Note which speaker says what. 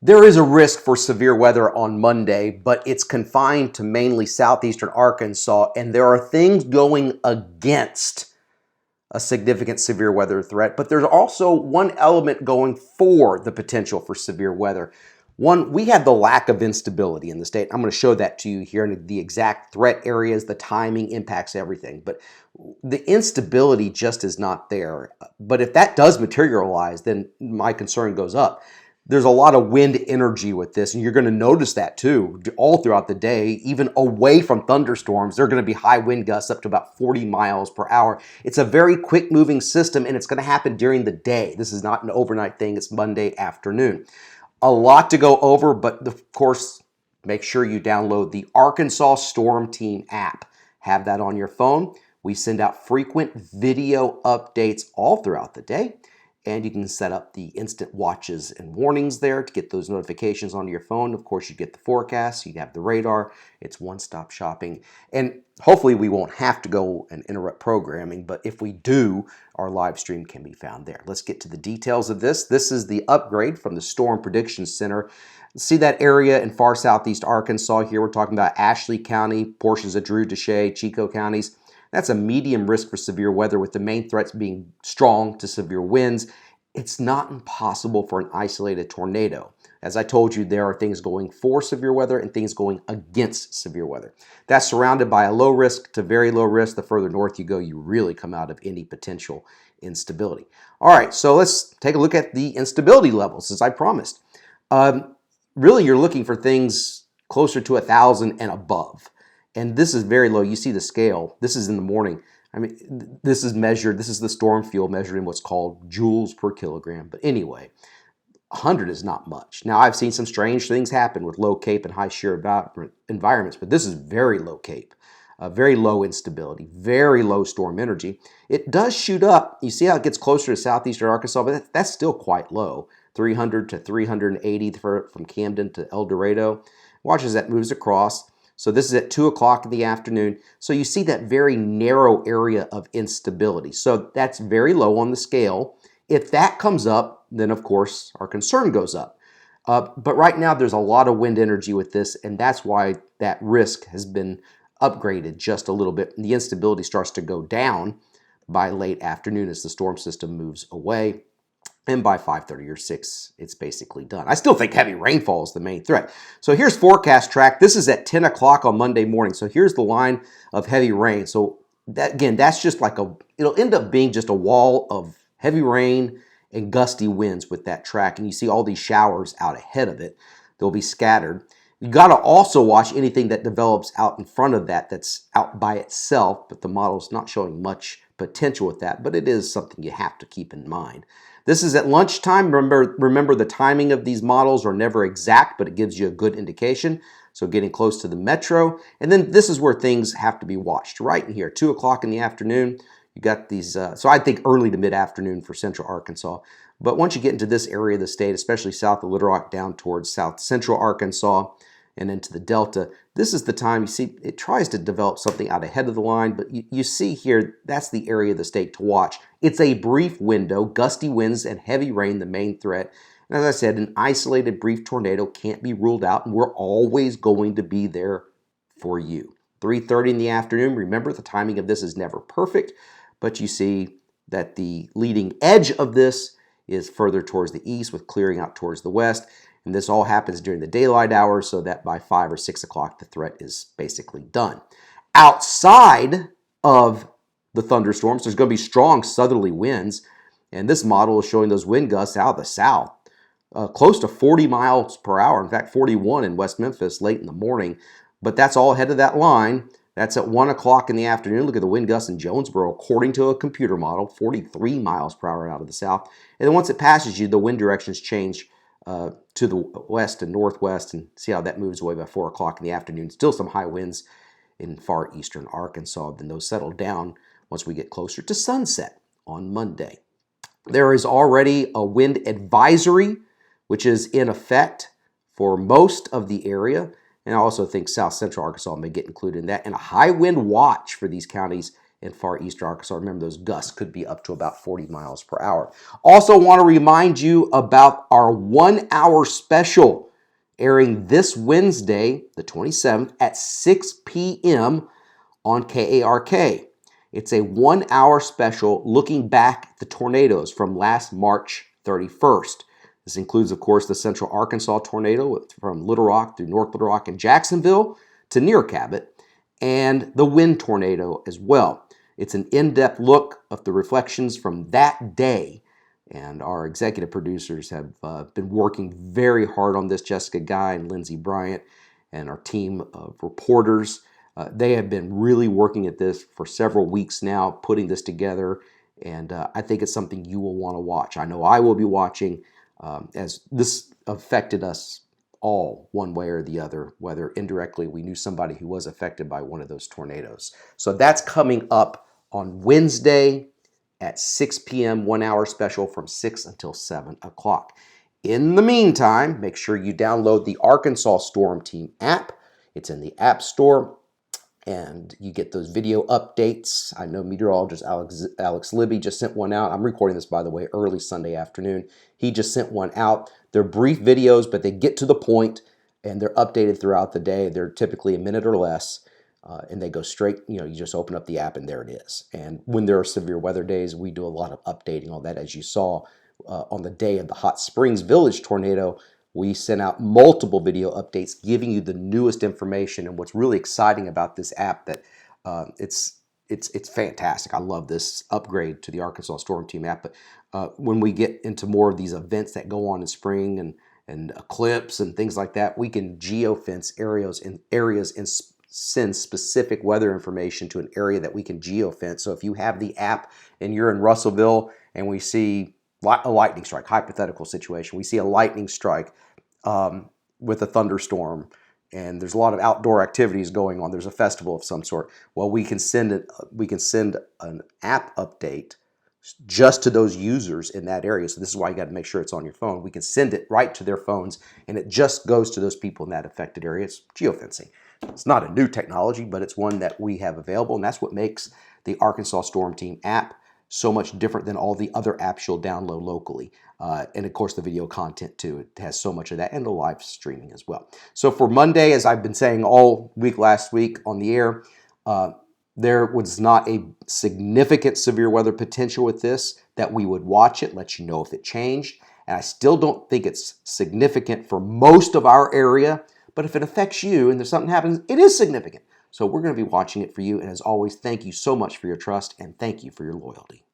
Speaker 1: There is a risk for severe weather on Monday, but it's confined to mainly southeastern Arkansas, and there are things going against a significant severe weather threat, but there's also one element going for the potential for severe weather. One, we have the lack of instability in the state. I'm going to show that to you here in the exact threat areas, the timing impacts everything, but the instability just is not there. But if that does materialize, then my concern goes up. There's a lot of wind energy with this, and you're going to notice that too all throughout the day. Even away from thunderstorms, there are going to be high wind gusts up to about 40 miles per hour. It's a very quick moving system, and it's going to happen during the day. This is not an overnight thing. It's Monday afternoon. A lot to go over, but of course, make sure you download the Arkansas Storm Team app. Have that on your phone. We send out frequent video updates all throughout the day. And you can set up the instant watches and warnings there to get those notifications onto your phone. Of course, you get the forecast, you have the radar. It's one-stop shopping. And hopefully we won't have to go and interrupt programming, but if we do, our live stream can be found there. Let's get to the details of this. This is the upgrade from the Storm Prediction Center. See that area in far southeast Arkansas here? We're talking about Ashley County, portions of Drew, Deshay, Chico counties. That's a medium risk for severe weather, with the main threats being strong to severe winds. It's not impossible for an isolated tornado. As I told you, there are things going for severe weather and things going against severe weather. That's surrounded by a low risk to very low risk. The further north you go, you really come out of any potential instability. All right, so let's take a look at the instability levels, as I promised. Really, you're looking for things closer to 1,000 and above. And this is very low. You see the scale. This is in the morning. I mean, this is measured. This is the storm field measured in what's called joules per kilogram. But anyway, 100 is not much. Now, I've seen some strange things happen with low CAPE and high shear environments, but this is very low CAPE, very low instability, very low storm energy. It does shoot up. You see how it gets closer to southeastern Arkansas, but that's still quite low, 300 to 380 from Camden to El Dorado. Watch as that moves across. So this is at 2 o'clock in the afternoon. So you see that very narrow area of instability. So that's very low on the scale. If that comes up, then of course our concern goes up. But right now there's a lot of wind energy with this, and that's why that risk has been upgraded just a little bit. And the instability starts to go down by late afternoon as the storm system moves away. And by 5:30 or 6, it's basically done. I still think heavy rainfall is the main threat. So here's forecast track. This is at 10 o'clock on Monday morning. So here's the line of heavy rain. So that, again, that's just like it'll end up being just a wall of heavy rain and gusty winds with that track. And you see all these showers out ahead of it. They'll be scattered. You got to also watch anything that develops out in front of that that's out by itself, but the model's not showing much potential with that, but it is something you have to keep in mind. This is at lunchtime. Remember the timing of these models are never exact, but it gives you a good indication. So getting close to the metro. And then this is where things have to be watched. Right in here, 2 o'clock in the afternoon, you got these, so I think early to mid-afternoon for central Arkansas. But once you get into this area of the state, especially south of Little Rock down towards south central Arkansas and into the Delta, this is the time you see it tries to develop something out ahead of the line, but you see here, that's the area of the state to watch. It's a brief window, gusty winds and heavy rain, the main threat. And as I said, an isolated brief tornado can't be ruled out, and we're always going to be there for you. 3:30 in the afternoon, remember the timing of this is never perfect, but you see that the leading edge of this is further towards the east with clearing out towards the west. And this all happens during the daylight hours so that by 5 or 6 o'clock, the threat is basically done. Outside of the thunderstorms, there's going to be strong southerly winds. And this model is showing those wind gusts out of the south, close to 40 miles per hour. In fact, 41 in West Memphis late in the morning. But that's all ahead of that line. That's at 1 o'clock in the afternoon. Look at the wind gusts in Jonesboro, according to a computer model, 43 miles per hour out of the south. And then once it passes you, the wind directions change to the west and northwest, and see how that moves away by 4 o'clock in the afternoon. Still some high winds in far eastern Arkansas. Then those settle down once we get closer to sunset on Monday. There is already a wind advisory, which is in effect for most of the area. And I also think south central Arkansas may get included in that. And a high wind watch for these counties in far eastern Arkansas. Remember, those gusts could be up to about 40 miles per hour. Also want to remind you about our 1 hour special airing this Wednesday, the 27th at 6 p.m. on KARK. It's a 1 hour special looking back at the tornadoes from last March 31st. This includes, of course, the Central Arkansas tornado from Little Rock through North Little Rock and Jacksonville to near Cabot, and the wind tornado as well. It's an in-depth look of the reflections from that day, and our executive producers have been working very hard on this, Jessica Guy and Lindsay Bryant, and our team of reporters. They have been really working at this for several weeks now, putting this together, and I think it's something you will want to watch. I know I will be watching, as this affected us all one way or the other, whether indirectly we knew somebody who was affected by one of those tornadoes. So that's coming up on Wednesday at 6 p.m., 1 hour special from 6 until 7 o'clock. In the meantime, make sure you download the Arkansas Storm Team app. It's in the App Store, and you get those video updates. I know meteorologist Alex Libby just sent one out. I'm recording this, by the way, early Sunday afternoon. He just sent one out. They're brief videos, but they get to the point, and they're updated throughout the day. They're typically a minute or less, and they go straight, you just open up the app, and there it is. And when there are severe weather days, we do a lot of updating on that. As you saw on the day of the Hot Springs Village tornado, we sent out multiple video updates giving you the newest information. And what's really exciting about this app, that it's fantastic. I love this upgrade to the Arkansas Storm Team app. But when we get into more of these events that go on in spring and eclipse and things like that, we can geofence areas and send specific weather information to an area that we can geofence. So if you have the app and you're in Russellville and we see a lightning strike, hypothetical situation, we see a lightning strike with a thunderstorm, and there's a lot of outdoor activities going on. There's a festival of some sort. Well, we can send an app update just to those users in that area. So this is why you got to make sure it's on your phone. We can send it right to their phones, and it just goes to those people in that affected area. It's geofencing. It's not a new technology, but it's one that we have available, and that's what makes the Arkansas Storm Team app so much different than all the other apps you'll download locally. And of course, the video content too. It has so much of that, and the live streaming as well. So for Monday, as I've been saying all week last week on the air, there was not a significant severe weather potential with this, that we would watch it, let you know if it changed. And I still don't think it's significant for most of our area, but if it affects you and there's something happens, it is significant. So we're going to be watching it for you. And as always, thank you so much for your trust, and thank you for your loyalty.